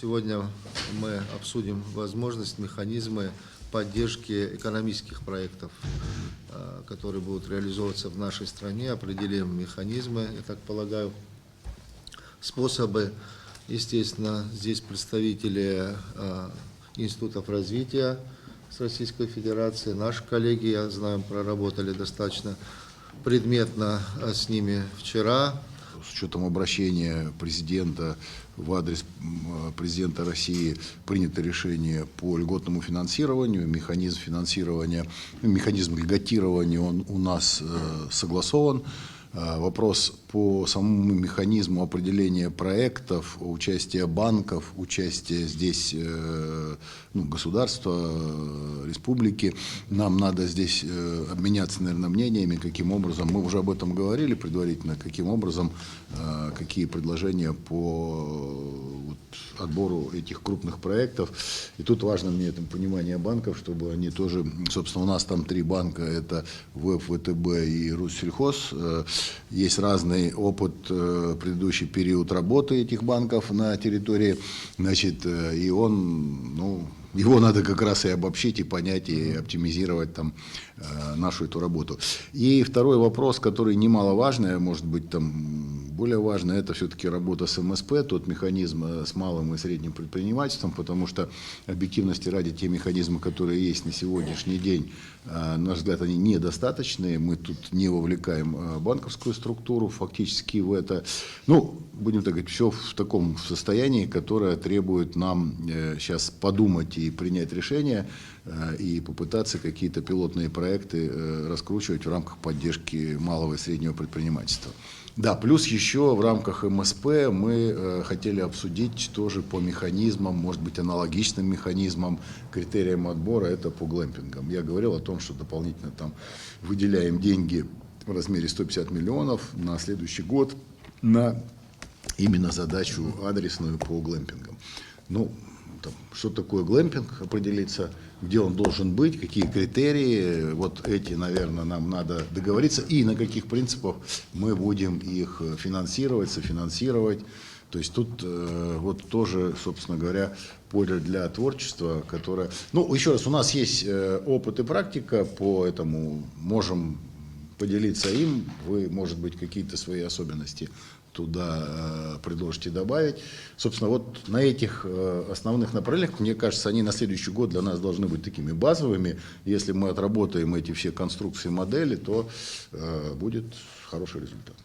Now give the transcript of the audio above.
Сегодня мы обсудим возможность, механизмы поддержки экономических проектов, которые будут реализовываться в нашей стране. Определим механизмы, я так полагаю, способы. Естественно, здесь представители институтов развития с Российской Федерации. Наши коллеги, я знаю, проработали достаточно предметно с ними вчера. С учетом обращения президента в адрес президента России принято решение по льготному финансированию. Механизм финансирования, механизм льготирования он у нас согласован. Вопрос по самому механизму определения проектов, участия банков, участия здесь государства, республики. Нам надо здесь обменяться, наверное, мнениями, каким образом, мы уже об этом говорили предварительно, каким образом, какие предложения по отбору этих крупных проектов. И тут важно мне это понимание банков, чтобы они тоже, собственно, у нас там 3 банка, это ВЭФ, ВТБ и Руссельхоз. Есть разный опыт, предыдущий период работы этих банков на территории, значит, и он, его надо как раз и обобщить, и понять, и оптимизировать там нашу эту работу. И второй вопрос, который немаловажный, может быть, там более важный, это все-таки работа с МСП, тот механизм с малым и средним предпринимательством, потому что, объективности ради, те механизмы, которые есть на сегодняшний день, на наш взгляд, они недостаточные. Мы тут не вовлекаем банковскую структуру фактически в это. Будем так говорить, все в таком состоянии, которое требует нам сейчас подумать и принять решение, и попытаться какие-то пилотные проекты раскручивать в рамках поддержки малого и среднего предпринимательства. Да, плюс еще в рамках МСП мы хотели обсудить тоже по механизмам, может быть, аналогичным механизмам, критериям отбора, это по глэмпингам. Я говорил о том, что дополнительно там выделяем деньги в размере 150 миллионов на следующий год на именно задачу адресную по глэмпингам. Что такое глэмпинг, определиться, где он должен быть, какие критерии, вот эти, наверное, нам надо договориться, и на каких принципах мы будем их финансировать, софинансировать. То есть тут вот тоже, собственно говоря, поле для творчества, которое... еще раз, у нас есть опыт и практика по этому, можем поделиться им, вы, может быть, какие-то свои особенности туда предложите добавить. Собственно, вот на этих основных направлениях, мне кажется, они на следующий год для нас должны быть такими базовыми. Если мы отработаем эти все конструкции, модели, то будет хороший результат.